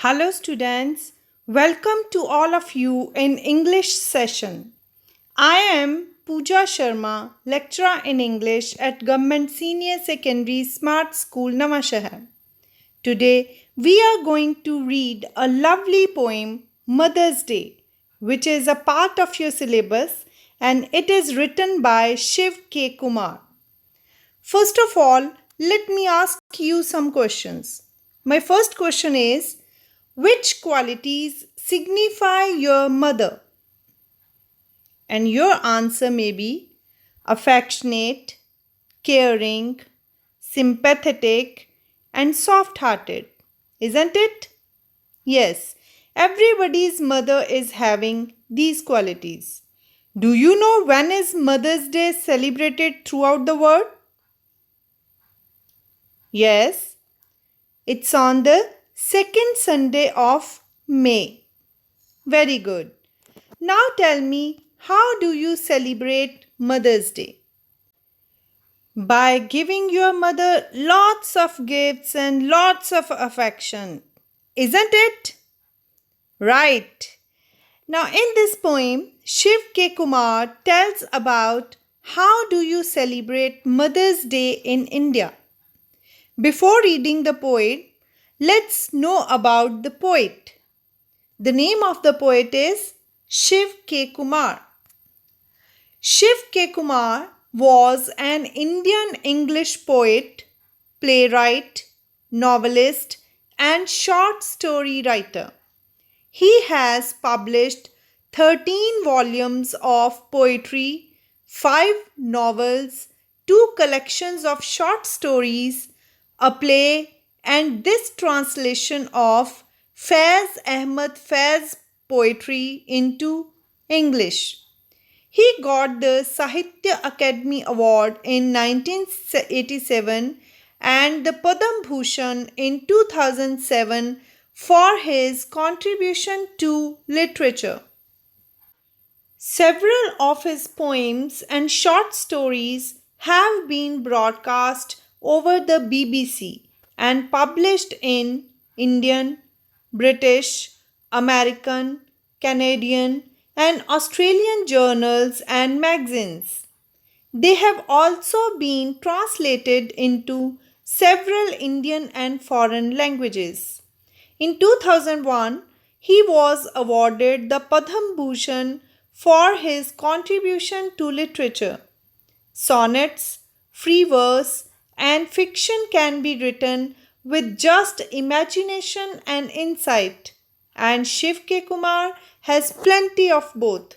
Hello students, welcome to all of you in English session. I am Pooja Sharma, lecturer in English at Government Senior Secondary Smart School Nawashahar. Today we are going to read a lovely poem Mother's Day, which is a part of your syllabus and it is written by Shiv K. Kumar. First of all, let me ask you some questions. My first question is, which qualities signify your mother? And your answer may be affectionate, caring, sympathetic, and soft hearted. Isn't it? Yes, everybody's mother is having these qualities. Do you know when is Mother's Day celebrated throughout the world? Yes, it's on the second Sunday of May. Very good. Now tell me, how do you celebrate Mother's Day? By giving your mother lots of gifts and lots of affection. Isn't it? Right. Now in this poem, Shiv K. Kumar tells about how do you celebrate Mother's Day in India. Before reading the poem, let's know about the poet. The name of the poet is Shiv K. Kumar. Shiv K. Kumar was an Indian English poet, playwright, novelist, and short story writer. He has published 13 volumes of poetry, 5 novels, 2 collections of short stories, a play, and this translation of Faiz Ahmad Faiz poetry into English. He got the Sahitya Academy Award in 1987 and the Padam Bhushan in 2007 for his contribution to literature. Several of his poems and short stories have been broadcast over the BBC and published in Indian, British, American, Canadian, and Australian journals and magazines. They have also been translated into several Indian and foreign languages. In 2001, he was awarded the Padam Bhushan for his contribution to literature. Sonnets, free verse, and fiction can be written with just imagination and insight, and Shiv K. Kumar has plenty of both.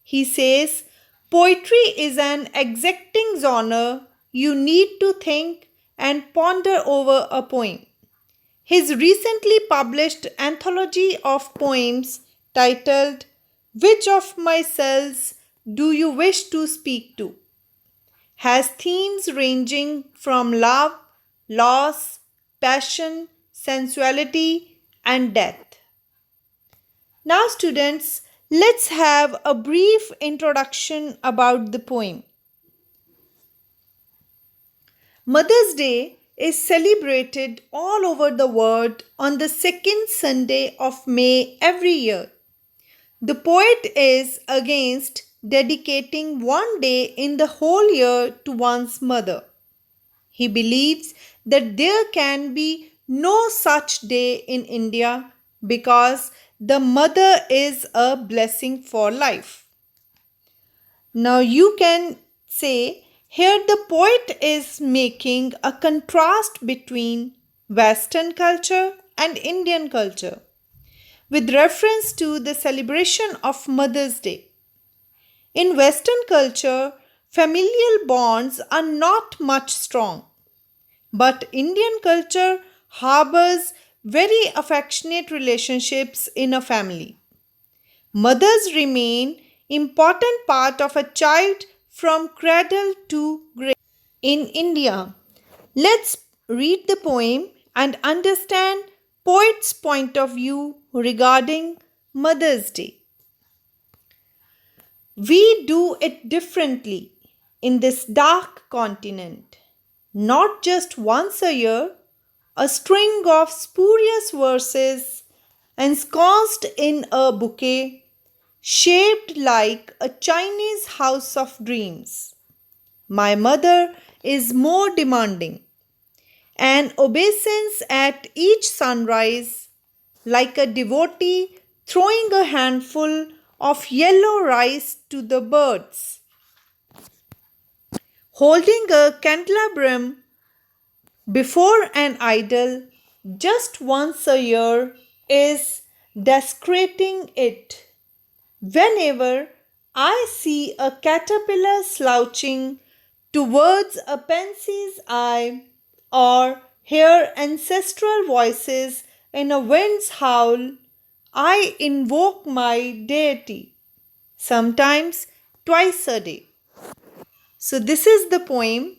He says, poetry is an exacting genre. You need to think and ponder over a poem. His recently published anthology of poems titled Which of My Cells Do You Wish to Speak to? Has themes ranging from love, loss, passion, sensuality, and death. Now students, let's have a brief introduction about the poem. Mother's Day is celebrated all over the world on the second Sunday of May every year. The poet is against dedicating one day in the whole year to one's mother. He believes that there can be no such day in India because the mother is a blessing for life. Now you can say here the poet is making a contrast between Western culture and Indian culture with reference to the celebration of Mother's Day. In Western culture, familial bonds are not much strong, but Indian culture harbors very affectionate relationships in a family. Mothers remain important part of a child from cradle to grave. In India, let's read the poem and understand poet's point of view regarding Mother's Day. We do it differently in this dark continent. Not just once a year, a string of spurious verses ensconced in a bouquet shaped like a Chinese house of dreams. My mother is more demanding, an obeisance at each sunrise, like a devotee throwing a handful of yellow rice to the birds. Holding a candelabrum before an idol just once a year is desecrating it. Whenever I see a caterpillar slouching towards a pansy's eye or hear ancestral voices in a wind's howl, I invoke my deity, sometimes twice a day. So, this is the poem.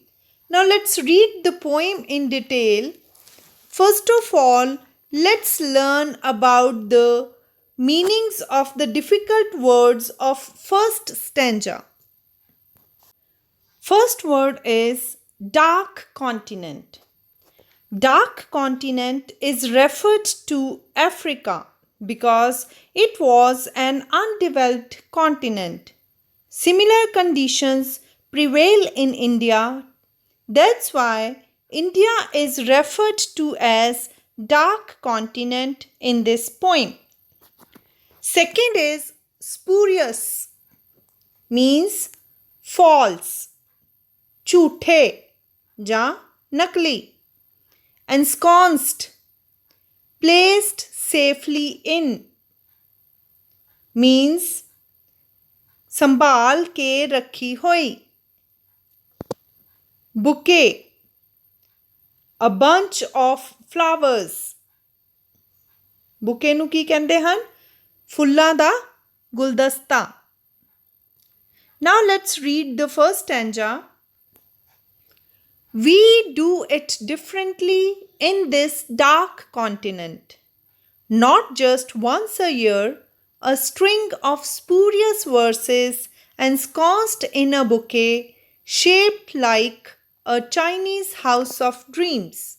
Now, let's read the poem in detail. First of all, let's learn about the meanings of the difficult words of first stanza. First word is dark continent. Dark continent is referred to Africa because it was an undeveloped continent. Similar conditions prevail in India. That's why India is referred to as dark continent in this poem. Second is spurious, means false, झूठे ਜਾਂ नकली. Ensconced, placed safely in, means संभाल के रखी हुई. Bouquet, a bunch of flowers. Bouquet ਨੂੰ ਕੀ ਕਹਿੰਦੇ ਹਨ? ਫੁੱਲਾਂ ਦਾ ਗੁਲਦਸਤਾ. Now let's read the first stanza. We do it differently in this dark continent. Not just once a year, a string of spurious verses ensconced in a bouquet shaped like a Chinese house of dreams.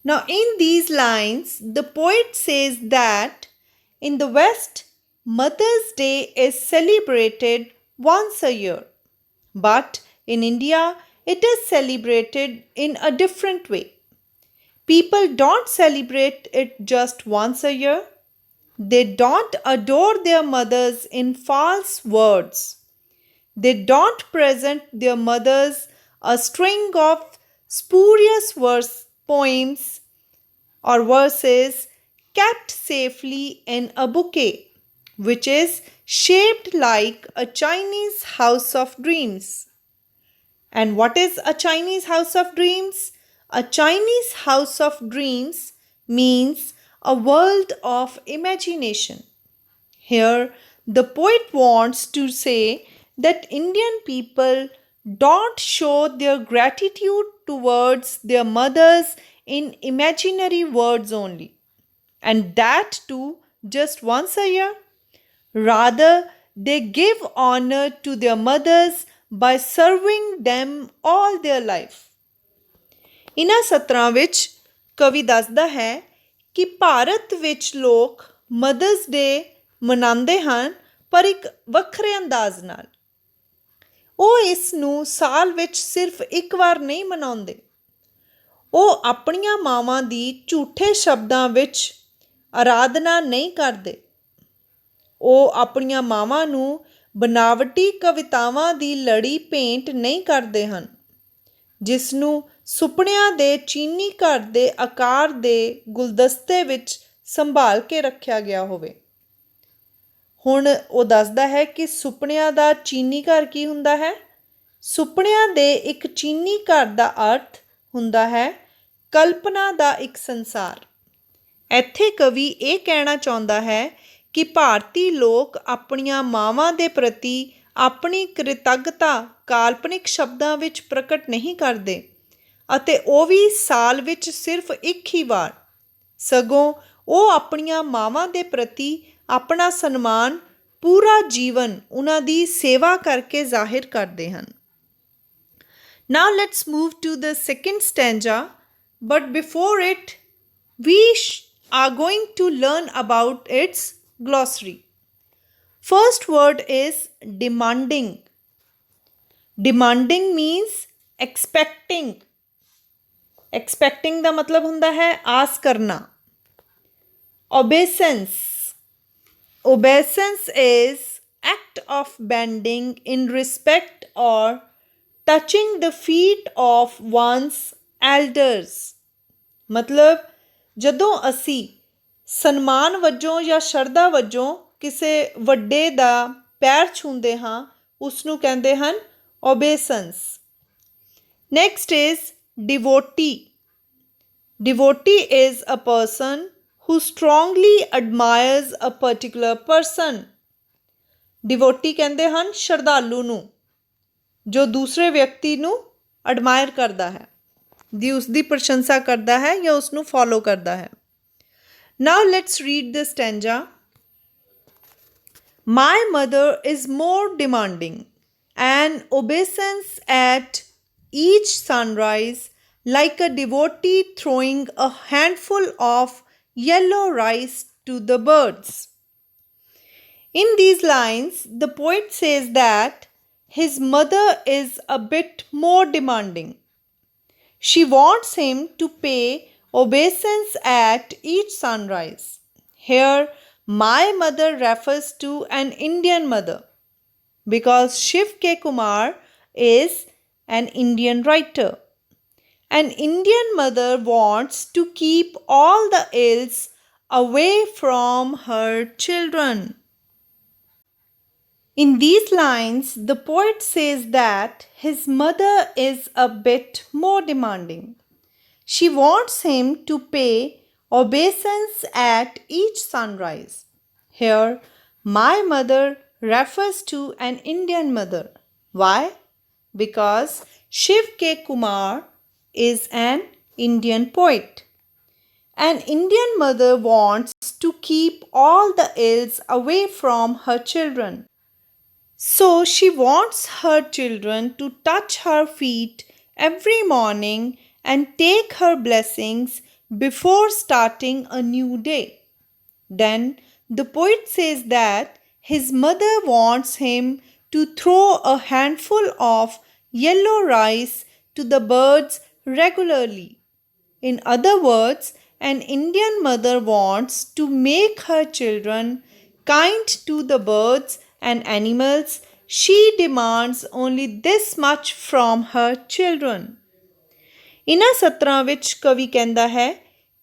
Now, in these lines, the poet says that in the West, Mother's Day is celebrated once a year, but in India, it is celebrated in a different way. People don't celebrate it just once a year. They don't adore their mothers in false words. They don't present their mothers a string of spurious poems or verses kept safely in a bouquet, which is shaped like a Chinese house of dreams. And what is a Chinese house of dreams? A Chinese house of dreams means a world of imagination. Here, the poet wants to say that Indian people don't show their gratitude towards their mothers in imaginary words only, and that too just once a year. Rather, they give honor to their mothers by serving them all their life. ਇਨ੍ਹਾਂ ਸਤਰਾਂ ਵਿੱਚ ਕਵੀ ਦੱਸਦਾ ਹੈ ਕਿ ਭਾਰਤ ਵਿੱਚ ਲੋਕ mothers ਡੇ ਮਨਾਉਂਦੇ ਹਨ, ਪਰ ਇੱਕ ਵੱਖਰੇ ਅੰਦਾਜ਼ ਨਾਲ. ਉਹ ਇਸ ਨੂੰ ਸਾਲ ਵਿੱਚ ਸਿਰਫ ਇੱਕ ਵਾਰ ਨਹੀਂ ਮਨਾਉਂਦੇ. ਉਹ ਆਪਣੀਆਂ ਮਾਵਾਂ ਦੀ ਝੂਠੇ ਸ਼ਬਦਾਂ ਵਿੱਚ ਆਰਾਧਨਾ ਨਹੀਂ ਕਰਦੇ. ਉਹ ਆਪਣੀਆਂ ਮਾਵਾਂ ਨੂੰ ਬਨਾਵਟੀ ਕਵਿਤਾਵਾਂ ਦੀ ਲੜੀ ਭੇਂਟ ਨਹੀਂ ਕਰਦੇ ਹਨ, ਜਿਸ ਨੂੰ ਸੁਪਨਿਆਂ ਦੇ ਚੀਨੀ ਘਰ ਦੇ ਆਕਾਰ ਦੇ ਗੁਲਦਸਤੇ ਵਿੱਚ ਸੰਭਾਲ ਕੇ ਰੱਖਿਆ ਗਿਆ ਹੋਵੇ. ਹੁਣ ਉਹ ਦੱਸਦਾ ਹੈ ਕਿ ਸੁਪਨਿਆਂ ਦਾ ਚੀਨੀ ਘਰ ਕੀ ਹੁੰਦਾ ਹੈ. ਸੁਪਨਿਆਂ ਦੇ ਇੱਕ ਚੀਨੀ ਘਰ ਦਾ ਅਰਥ ਹੁੰਦਾ ਹੈ ਕਲਪਨਾ ਦਾ ਇੱਕ ਸੰਸਾਰ. ਇੱਥੇ ਕਵੀ ਇਹ ਕਹਿਣਾ ਚਾਹੁੰਦਾ ਹੈ ਕਿ ਭਾਰਤੀ ਲੋਕ ਆਪਣੀਆਂ ਮਾਵਾਂ ਦੇ ਪ੍ਰਤੀ ਆਪਣੀ ਕ੍ਰਿਤੱਗਤਾ ਕਾਲਪਨਿਕ ਸ਼ਬਦਾਂ ਵਿੱਚ ਪ੍ਰਗਟ ਨਹੀਂ ਕਰਦੇ, ਅਤੇ ਉਹ ਵੀ ਸਾਲ ਵਿੱਚ ਸਿਰਫ ਇੱਕ ਹੀ ਵਾਰ. ਸਗੋਂ ਉਹ ਆਪਣੀਆਂ ਮਾਵਾਂ ਦੇ ਪ੍ਰਤੀ ਆਪਣਾ ਸਨਮਾਨ ਪੂਰਾ ਜੀਵਨ ਉਹਨਾਂ ਦੀ ਸੇਵਾ ਕਰਕੇ ਜ਼ਾਹਿਰ ਕਰਦੇ ਹਨ. Now let's move to the second stanza, but before it, we are going to learn about its glossary. First word is demanding. Demanding means expecting. Expecting ਦਾ ਮਤਲਬ ਹੁੰਦਾ ਹੈ ਆਸ ਕਰਨਾ. Obeisance. Obeisance is act of bending in respect or touching the feet of one's elders. ਮਤਲਬ ਜਦੋਂ ਅਸੀਂ ਸਨਮਾਨ ਵਜੋਂ ਜਾਂ ਸ਼ਰਧਾ ਵਜੋਂ ਕਿਸੇ ਵੱਡੇ ਦਾ ਪੈਰ ਛੂੰਹਦੇ ਹਾਂ ਉਸ ਨੂੰ ਕਹਿੰਦੇ ਹਨ obeisance. Next is devotee. Devotee is a person who strongly admires a particular person. Devotee ਕਹਿੰਦੇ ਹਨ ਸ਼ਰਧਾਲੂ ਨੂੰ ਜੋ ਦੂਸਰੇ ਵਿਅਕਤੀ ਨੂੰ ਐਡਮਾਇਰ ਕਰਦਾ ਹੈ ਦੀ ਉਸ ਦੀ ਪ੍ਰਸ਼ੰਸਾ ਕਰਦਾ ਹੈ ਜਾਂ ਉਸ ਨੂੰ ਫੋਲੋ ਕਰਦਾ ਹੈ. Now let's read the stanza. My mother is more demanding, and obeisance at each sunrise, like a devotee throwing a handful of yellow rice to the birds. In these lines, the poet says that his mother is a bit more demanding. She wants him to pay obeisance at each sunrise. Here, my mother refers to an Indian mother because Shiv K. Kumar is an Indian writer. An Indian mother wants to keep all the ills away from her children. In these lines, the poet says that his mother is a bit more demanding. She wants him to pay obeisance at each sunrise. Here, my mother refers to an Indian mother. Why? Because Shiv K. Kumar is an Indian poet. An Indian mother wants to keep all the ills away from her children. So she wants her children to touch her feet every morning and take her blessings before starting a new day. Then the poet says that his mother wants him to throw a handful of yellow rice to the birds regularly. In other words, an Indian mother wants to make her children kind to the birds and animals. She demands only this much from her children. ਇਨ੍ਹਾਂ ਸਤਰਾਂ ਵਿੱਚ ਕਵੀ ਕਹਿੰਦਾ ਹੈ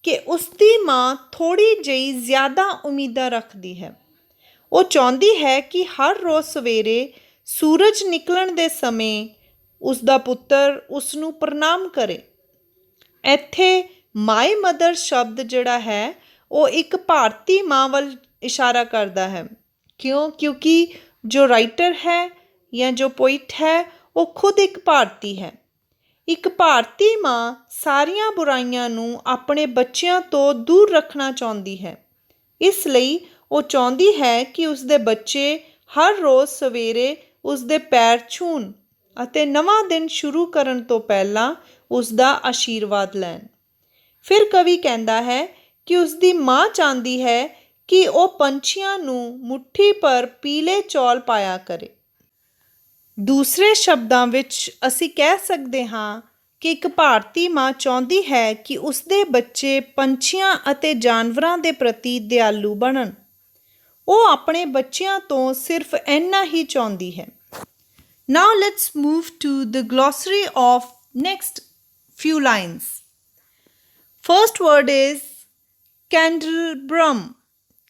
ਕਿ ਉਸ ਦੀ ਮਾਂ ਥੋੜ੍ਹੀ ਜਿਹੀ ਜ਼ਿਆਦਾ ਉਮੀਦਾਂ ਰੱਖਦੀ ਹੈ. ਉਹ ਚਾਹੁੰਦੀ ਹੈ ਕਿ ਹਰ ਰੋਜ਼ ਸਵੇਰੇ ਸੂਰਜ ਨਿਕਲਣ ਦੇ ਸਮੇਂ ਉਸ ਦਾ ਪੁੱਤਰ ਉਸ ਨੂੰ ਪ੍ਰਣਾਮ ਕਰੇ. ਇੱਥੇ ਮਾਈ ਮਦਰ ਸ਼ਬਦ ਜਿਹੜਾ ਹੈ ਉਹ ਇੱਕ ਭਾਰਤੀ ਮਾਂ ਵੱਲ ਇਸ਼ਾਰਾ ਕਰਦਾ ਹੈ. ਕਿਉਂਕਿ ਜੋ ਰਾਈਟਰ ਹੈ ਜਾਂ ਜੋ ਪੋਇਟ ਹੈ ਉਹ ਖੁਦ ਇੱਕ ਭਾਰਤੀ ਹੈ. ਇੱਕ ਭਾਰਤੀ ਮਾਂ ਸਾਰੀਆਂ ਬੁਰਾਈਆਂ ਨੂੰ ਆਪਣੇ ਬੱਚਿਆਂ ਤੋਂ ਦੂਰ ਰੱਖਣਾ ਚਾਹੁੰਦੀ ਹੈ. ਇਸ ਲਈ ਉਹ ਚਾਹੁੰਦੀ ਹੈ ਕਿ ਉਸਦੇ ਬੱਚੇ ਹਰ ਰੋਜ਼ ਸਵੇਰੇ ਉਸਦੇ ਪੈਰ ਛੂਹਣ ਅਤੇ ਨਵਾਂ ਦਿਨ ਸ਼ੁਰੂ ਕਰਨ ਤੋਂ ਪਹਿਲਾਂ ਉਸਦਾ ਆਸ਼ੀਰਵਾਦ ਲੈਣ. ਫਿਰ ਕਵੀ ਕਹਿੰਦਾ ਹੈ ਕਿ ਉਸਦੀ ਮਾਂ ਚਾਹੁੰਦੀ ਹੈ ਕਿ ਉਹ ਪੰਛੀਆਂ ਨੂੰ ਮੁੱਠੀ ਭਰ ਪੀਲੇ ਚੌਲ ਪਾਇਆ ਕਰੇ. ਦੂਸਰੇ ਸ਼ਬਦਾਂ ਵਿੱਚ ਅਸੀਂ ਕਹਿ ਸਕਦੇ ਹਾਂ ਕਿ ਇੱਕ ਭਾਰਤੀ ਮਾਂ ਚਾਹੁੰਦੀ ਹੈ ਕਿ ਉਸਦੇ ਬੱਚੇ ਪੰਛੀਆਂ ਅਤੇ ਜਾਨਵਰਾਂ ਦੇ ਪ੍ਰਤੀ ਦਿਆਲੂ ਬਣਨ. ਉਹ ਆਪਣੇ ਬੱਚਿਆਂ ਤੋਂ ਸਿਰਫ ਇੰਨਾ ਹੀ ਚਾਹੁੰਦੀ ਹੈ. Now let's move to the glossary of next few lines. First word is candelabrum.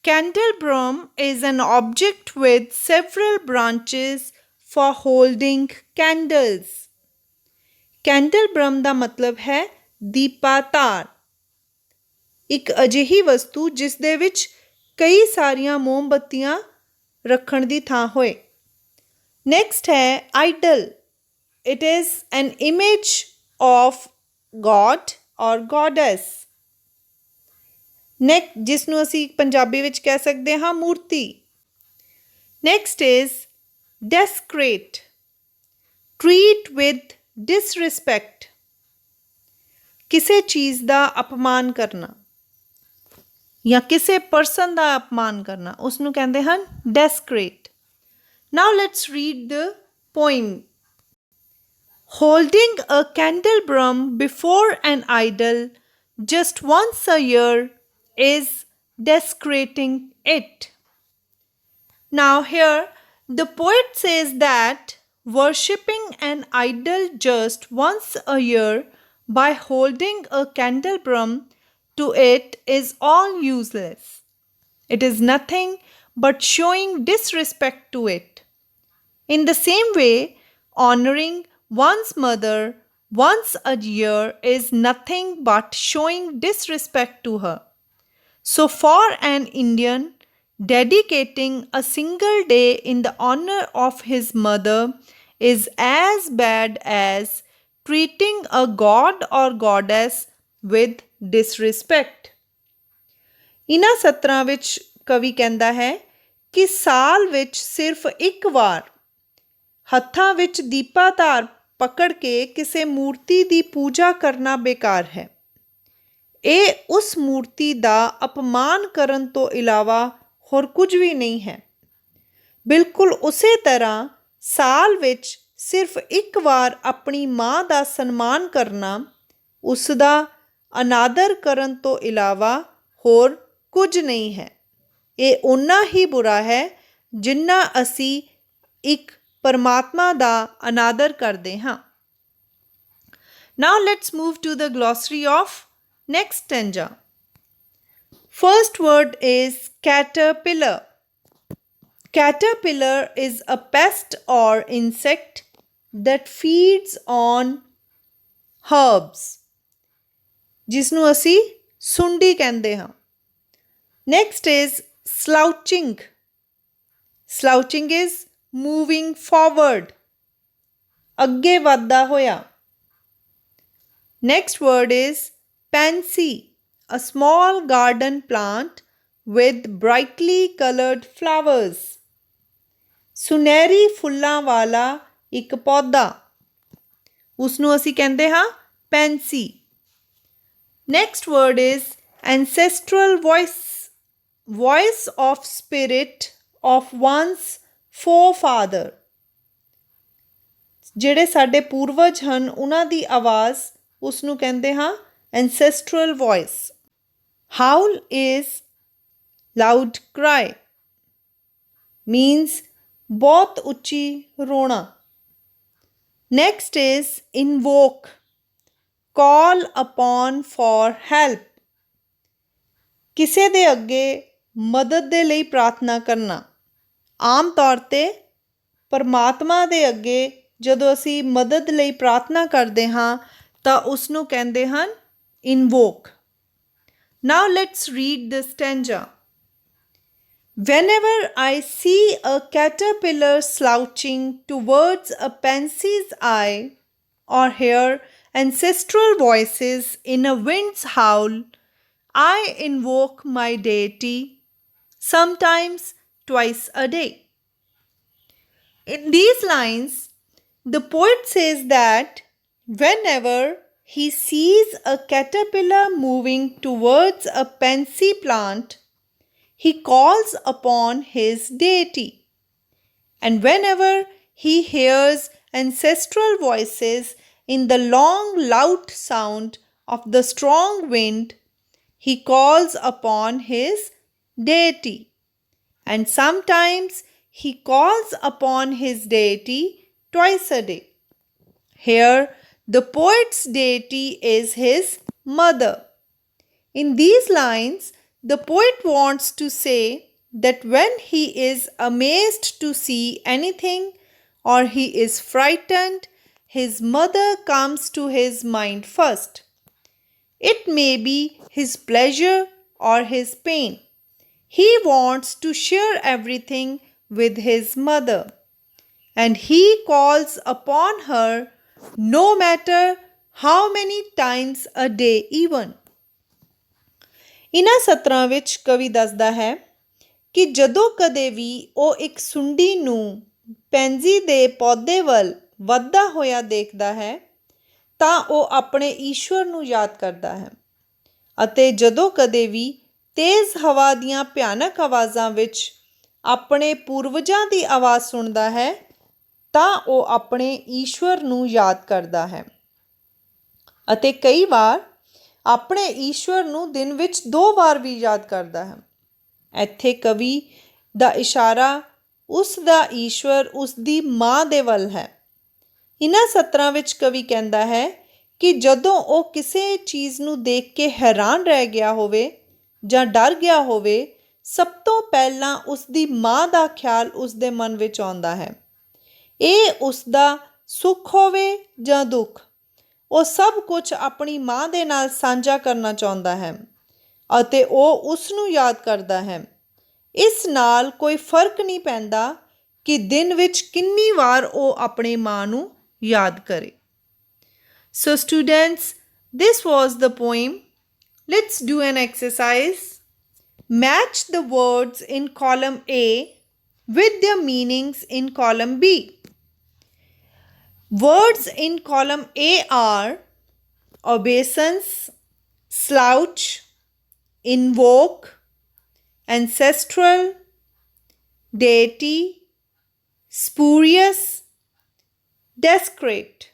Candelabrum is an object with several branches for holding candles. Candelabrum ਦਾ ਮਤਲਬ ਹੈ ਦੀਪਾਧਾਰ. ਇੱਕ ਅਜਿਹੀ ਵਸਤੂ ਜਿਸ ਦੇ ਵਿੱਚ ਕਈ ਸਾਰੀਆਂ ਮੋਮਬੱਤੀਆਂ ਰੱਖਣ ਦੀ ਥਾਂ ਹੋਏ. Next ਹੈ idol. It is an image of God or goddess. Next, ਜਿਸ ਨੂੰ ਅਸੀਂ ਪੰਜਾਬੀ ਵਿੱਚ ਕਹਿ ਸਕਦੇ ਹਾਂ ਮੂਰਤੀ. Next is desecrate. Treat with disrespect. ਕਿਸੇ ਚੀਜ਼ ਦਾ ਅਪਮਾਨ ਕਰਨਾ. ਜਾਂ ਕਿਸੇ ਪਰਸਨ ਦਾ ਅਪਮਾਨ ਕਰਨਾ, ਉਸ ਨੂੰ ਕਹਿੰਦੇ ਹਨ discrete. Now let's read the poem. Holding a candelabrum before an idol just once a year is desecrating it. Now, here the poet says that worshipping an idol just once a year by holding a candelabrum to it is all useless. It is nothing but showing disrespect to it. In the same way, honoring one's mother once a year is nothing but showing disrespect to her. So, for an Indian, dedicating a single day in the honor of his mother is as bad as treating a god or goddess with disrespect. ਇਨ੍ਹਾਂ ਸਤਰਾਂ ਵਿੱਚ ਕਵੀ ਕਹਿੰਦਾ ਹੈ ਕਿ ਸਾਲ ਵਿੱਚ ਸਿਰਫ ਇੱਕ ਵਾਰ ਹੱਥਾਂ ਵਿੱਚ ਦੀਪਾਧਾਰ ਪਕੜ ਕੇ ਕਿਸੇ ਮੂਰਤੀ ਦੀ ਪੂਜਾ ਕਰਨਾ ਬੇਕਾਰ ਹੈ। ਇਹ ਉਸ ਮੂਰਤੀ ਦਾ ਅਪਮਾਨ ਕਰਨ ਤੋਂ ਇਲਾਵਾ ਹੋਰ ਕੁਝ ਵੀ ਨਹੀਂ ਹੈ। ਬਿਲਕੁਲ ਉਸੇ ਤਰ੍ਹਾਂ ਸਾਲ ਵਿੱਚ ਸਿਰਫ ਇੱਕ ਵਾਰ ਆਪਣੀ ਮਾਂ ਦਾ ਸਨਮਾਨ ਕਰਨਾ ਉਸ ਦਾ ਅਨਾਦਰ ਕਰਨ ਤੋਂ ਇਲਾਵਾ ਹੋਰ ਕੁਝ ਨਹੀਂ ਹੈ। ਇਹ ਓਨਾ ਹੀ ਬੁਰਾ ਹੈ ਜਿੰਨਾ ਅਸੀਂ ਇੱਕ ਪਰਮਾਤਮਾ ਦਾ ਅਨਾਦਰ ਕਰਦੇ ਹਾਂ। Now let's move to the glossary of next stanza. First word is caterpillar. Caterpillar is a pest or insect that feeds on herbs, ਜਿਸਨੂੰ ਅਸੀਂ ਸੁੰਡੀ ਕਹਿੰਦੇ ਹਾਂ। Next is slouching. Slouching is moving forward, ਅੱਗੇ ਵੱਧਦਾ ਹੋਇਆ। Next word is pansy, a small garden plant with brightly colored flowers. ਸੁਨਹਿਰੀ ਫੁੱਲਾਂ ਵਾਲਾ ਇੱਕ ਪੌਦਾ, ਉਸਨੂੰ ਅਸੀਂ ਕਹਿੰਦੇ ਹਾਂ pansy. Next word is ancestral voice, voice of spirit of one's forefather. ਜਿਹੜੇ ਸਾਡੇ ਪੂਰਵਜ ਹਨ ਉਹਨਾਂ ਦੀ ਆਵਾਜ਼ ਉਸ ਨੂੰ ਕਹਿੰਦੇ ਹਾਂ ancestral voice. Howl is loud cry, means ਬਹੁਤ ਉੱਚੀ ਰੋਣਾ. Next is invoke, call upon for help, ਕਿਸੇ ਦੇ ਅੱਗੇ ਮਦਦ ਦੇ ਲਈ ਪ੍ਰਾਰਥਨਾ ਕਰਨਾ। ਆਮ ਤੌਰ 'ਤੇ ਪਰਮਾਤਮਾ ਦੇ ਅੱਗੇ ਜਦੋਂ ਅਸੀਂ ਮਦਦ ਲਈ ਪ੍ਰਾਰਥਨਾ ਕਰਦੇ ਹਾਂ ਤਾਂ ਉਸ ਨੂੰ ਕਹਿੰਦੇ ਹਨ ਇਨਵੋਕ। Now let's read the stanza. Whenever I see a caterpillar slouching towards a pansy's eye or hear ancestral voices in a wind's howl, I invoke my deity, sometimes twice a day. In these lines, the poet says that whenever he sees a caterpillar moving towards a pansy plant, he calls upon his deity. And whenever he hears ancestral voices in the long, loud sound of the strong wind, he calls upon his deity. And sometimes he calls upon his deity twice a day. Here, the poet's deity is his mother. In these lines, the poet wants to say that when he is amazed to see anything or he is frightened, his mother comes to his mind first. It may be his pleasure or his pain. He wants to share everything with his mother, and he calls upon her no matter how many times a day even. ਇਨ੍ਹਾਂ ਸਤਰਾਂ ਵਿੱਚ ਕਵੀ ਦੱਸਦਾ ਹੈ ਕਿ ਜਦੋਂ ਕਦੇ ਵੀ ਉਹ ਇੱਕ ਸੁੰਡੀ ਨੂੰ ਪੈਂਜੀ ਦੇ ਪੌਦੇ ਵੱਲ ਵੱਧਦਾ ਹੋਇਆ ਦੇਖਦਾ ਹੈ ਤਾਂ ਉਹ ਆਪਣੇ ਈਸ਼ਵਰ ਨੂੰ ਯਾਦ ਕਰਦਾ ਹੈ, ਅਤੇ ਜਦੋਂ ਕਦੇ ਵੀ ਤੇਜ਼ ਹਵਾ ਦੀਆਂ ਭਿਆਨਕ ਆਵਾਜ਼ਾਂ ਵਿੱਚ ਆਪਣੇ ਪੂਰਵਜਾਂ ਦੀ ਆਵਾਜ਼ ਸੁਣਦਾ ਹੈ ਤਾਂ ਉਹ ਆਪਣੇ ਈਸ਼ਵਰ ਨੂੰ ਯਾਦ ਕਰਦਾ ਹੈ ਅਤੇ ਕਈ ਵਾਰ ਆਪਣੇ ਈਸ਼ਵਰ ਨੂੰ ਦਿਨ ਵਿੱਚ 2 ਵਾਰ ਵੀ ਯਾਦ ਕਰਦਾ ਹੈ। ਇੱਥੇ ਕਵੀ ਦਾ ਇਸ਼ਾਰਾ ਉਸ ਦਾ ਈਸ਼ਵਰ ਉਸ ਦੀ ਮਾਂ ਦੇ ਵੱਲ ਹੈ। ਇਹਨਾਂ ਸਤਰਾਂ ਵਿੱਚ ਕਵੀ ਕਹਿੰਦਾ ਹੈ ਕਿ ਜਦੋਂ ਉਹ ਕਿਸੇ ਚੀਜ਼ ਨੂੰ ਦੇਖ ਕੇ ਹੈਰਾਨ ਰਹਿ ਗਿਆ ਹੋਵੇ ਜਾਂ ਡਰ ਗਿਆ ਹੋਵੇ, ਸਭ ਤੋਂ ਪਹਿਲਾਂ ਉਸ ਦੀ ਮਾਂ ਦਾ ਖਿਆਲ ਉਸ ਦੇ ਮਨ ਵਿੱਚ ਆਉਂਦਾ ਹੈ। ਇਹ ਉਸ ਦਾ ਸੁੱਖ ਹੋਵੇ ਜਾਂ ਦੁੱਖ, ਉਹ ਸਭ ਕੁਝ ਆਪਣੀ ਮਾਂ ਦੇ ਨਾਲ ਸਾਂਝਾ ਕਰਨਾ ਚਾਹੁੰਦਾ ਹੈ ਅਤੇ ਉਹ ਉਸ ਨੂੰ ਯਾਦ ਕਰਦਾ ਹੈ। ਇਸ ਨਾਲ ਕੋਈ ਫਰਕ ਨਹੀਂ ਪੈਂਦਾ ਕਿ ਦਿਨ ਵਿੱਚ ਕਿੰਨੀ ਵਾਰ ਉਹ ਆਪਣੀ ਮਾਂ ਨੂੰ ਯਾਦ ਕਰੇ। So students, this was the poem. Let's do an exercise. Match the words in column A with their meanings in column B. Words in column A are obeisance, slouch, invoke, ancestral, deity, spurious, desecrate.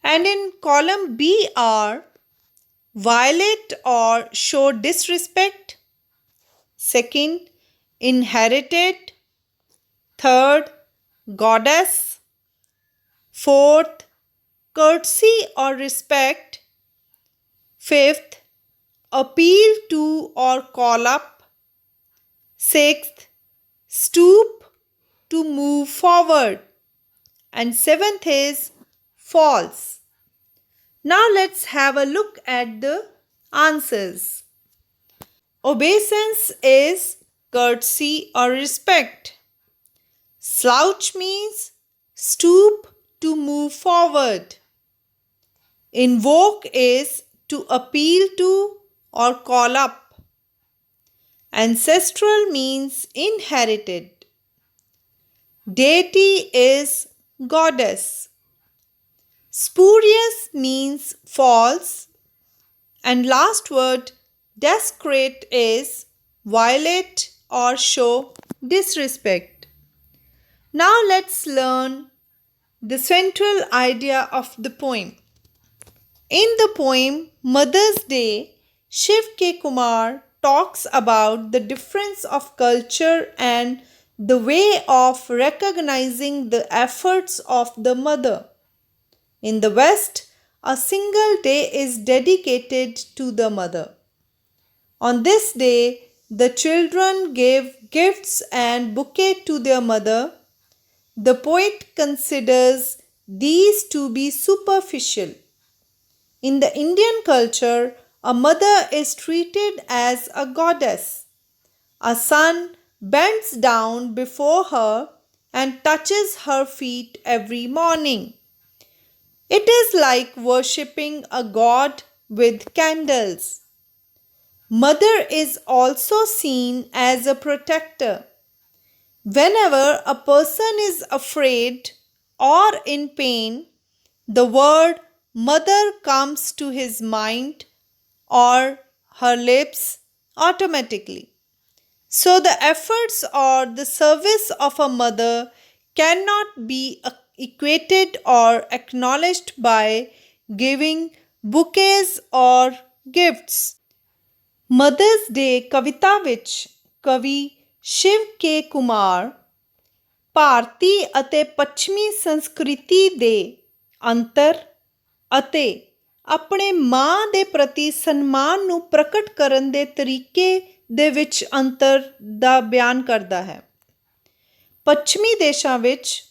And in column B are violate or show disrespect, second, inherited, third, goddess, fourth, courtesy or respect, fifth, appeal to or call up, sixth, stoop to move forward, and seventh is false. Now let's have a look at the answers. Obeisance is courtesy or respect. Slouch means stoop to move forward. Invoke is to appeal to or call up. Ancestral means inherited. Deity is goddess. Spurious means false. And last word, desecrate is violate or show disrespect. Now let's learn the central idea of the poem. In the poem Mother's Day, Shiv K. Kumar talks about the difference of culture and the way of recognizing the efforts of the mother. In the West, a single day is dedicated to the mother. On this day, the children give gifts and bouquet to their mother. The poet considers these to be superficial. In the Indian culture, a mother is treated as a goddess. A son bends down before her and touches her feet every morning. It is like worshipping a god with candles. Mother is also seen as a protector. Whenever a person is afraid or in pain, the word mother comes to his mind or her lips automatically. So the efforts or the service of a mother cannot be equated or acknowledged by giving bouquets or gifts. Mother's Day ਕਵਿਤਾ ਵਿੱਚ ਕਵੀ ਸ਼ਿਵ ਕੇ ਕੁਮਾਰ ਭਾਰਤੀ ਅਤੇ ਪੱਛਮੀ ਸੰਸਕ੍ਰਿਤੀ ਦੇ ਅੰਤਰ ਅਤੇ ਆਪਣੇ ਮਾਂ ਦੇ ਪ੍ਰਤੀ ਸਨਮਾਨ ਨੂੰ ਪ੍ਰਗਟ ਕਰਨ ਦੇ ਤਰੀਕੇ ਦੇ ਵਿੱਚ ਅੰਤਰ ਦਾ ਬਿਆਨ ਕਰਦਾ ਹੈ। ਪੱਛਮੀ ਦੇਸ਼ਾਂ ਵਿੱਚ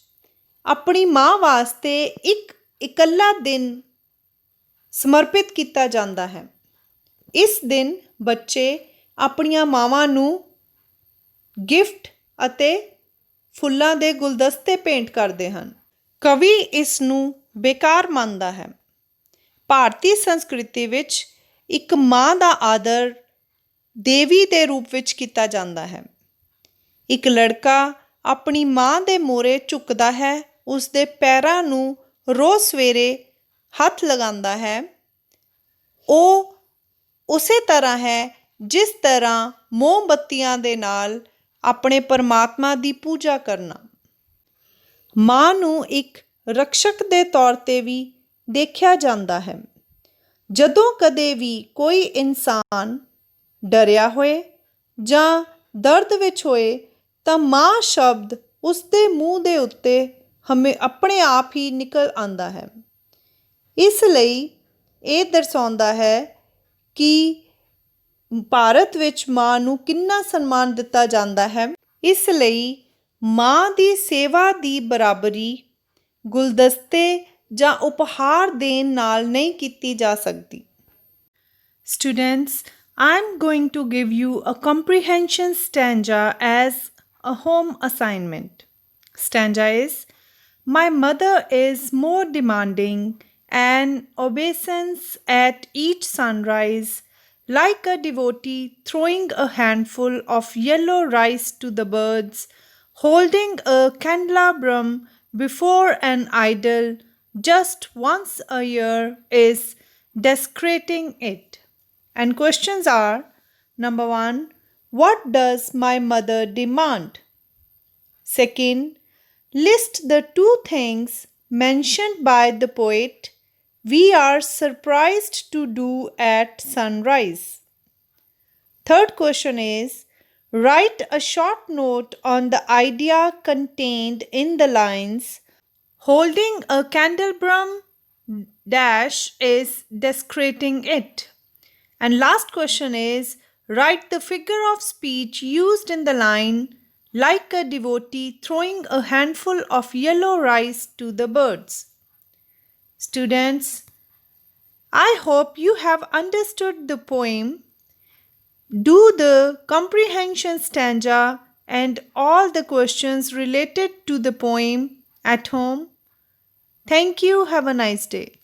ਆਪਣੀ ਮਾਂ ਵਾਸਤੇ ਇੱਕ ਇਕੱਲਾ ਦਿਨ ਸਮਰਪਿਤ ਕੀਤਾ ਜਾਂਦਾ ਹੈ। ਇਸ ਦਿਨ ਬੱਚੇ ਆਪਣੀਆਂ ਮਾਵਾਂ ਨੂੰ ਗਿਫਟ ਅਤੇ ਫੁੱਲਾਂ ਦੇ ਗੁਲਦਸਤੇ ਭੇਂਟ ਕਰਦੇ ਹਨ। ਕਵੀ ਇਸ ਨੂੰ ਬੇਕਾਰ ਮੰਨਦਾ ਹੈ। ਭਾਰਤੀ ਸੰਸਕ੍ਰਿਤੀ ਵਿੱਚ ਇੱਕ ਮਾਂ ਦਾ ਆਦਰ ਦੇਵੀ ਦੇ ਰੂਪ ਵਿੱਚ ਕੀਤਾ ਜਾਂਦਾ ਹੈ। ਇੱਕ ਲੜਕਾ ਆਪਣੀ ਮਾਂ ਦੇ ਮੂਹਰੇ ਝੁਕਦਾ ਹੈ, ਉਸ ਦੇ ਪੈਰਾਂ ਨੂੰ ਰੋਜ਼ ਸਵੇਰੇ ਹੱਥ ਲਗਾਉਂਦਾ ਹੈ। ਉਹ ਉਸੇ ਤਰ੍ਹਾਂ ਹੈ ਜਿਸ ਤਰ੍ਹਾਂ ਮੋਮਬੱਤੀਆਂ ਦੇ ਨਾਲ ਆਪਣੇ ਪਰਮਾਤਮਾ ਦੀ ਪੂਜਾ ਕਰਨਾ। ਮਾਂ ਨੂੰ ਇੱਕ ਰਕਸ਼ਕ ਦੇ ਤੌਰ 'ਤੇ ਵੀ ਦੇਖਿਆ ਜਾਂਦਾ ਹੈ। ਜਦੋਂ ਕਦੇ ਵੀ ਕੋਈ ਇਨਸਾਨ ਡਰਿਆ ਹੋਏ ਜਾਂ ਦਰਦ ਵਿੱਚ ਹੋਏ ਤਾਂ ਮਾਂ ਸ਼ਬਦ ਉਸ ਦੇ ਮੂੰਹ ਦੇ ਉੱਤੇ ਆਪਣੇ ਆਪ ਹੀ ਨਿਕਲ ਆਉਂਦਾ ਹੈ। ਇਸ ਲਈ ਇਹ ਦਰਸਾਉਂਦਾ ਹੈ ਕਿ ਭਾਰਤ ਵਿੱਚ ਮਾਂ ਨੂੰ ਕਿੰਨਾ ਸਨਮਾਨ ਦਿੱਤਾ ਜਾਂਦਾ ਹੈ। ਇਸ ਲਈ ਮਾਂ ਦੀ ਸੇਵਾ ਦੀ ਬਰਾਬਰੀ ਗੁਲਦਸਤੇ ਜਾਂ ਉਪਹਾਰ ਦੇਣ ਨਾਲ ਨਹੀਂ ਕੀਤੀ ਜਾ ਸਕਦੀ। Students, I'm going to give you a comprehension stanza as a home assignment. Stanza is, my mother is more demanding and obeisance at each sunrise, like a devotee throwing a handful of yellow rice to the birds, holding a candelabrum before an idol just once a year is desecrating it. And questions are, number 1, what does my mother demand? Second, list the 2 things mentioned by the poet we are surprised to do at sunrise. Third question is, write a short note on the idea contained in the lines, holding a candelabrum dash is desecrating it. And last question is, write the figure of speech used in the line, like a devotee throwing a handful of yellow rice to the birds. Students, I hope you have understood the poem. Do the comprehension stanza and all the questions related to the poem at home. Thank you. Have a nice day.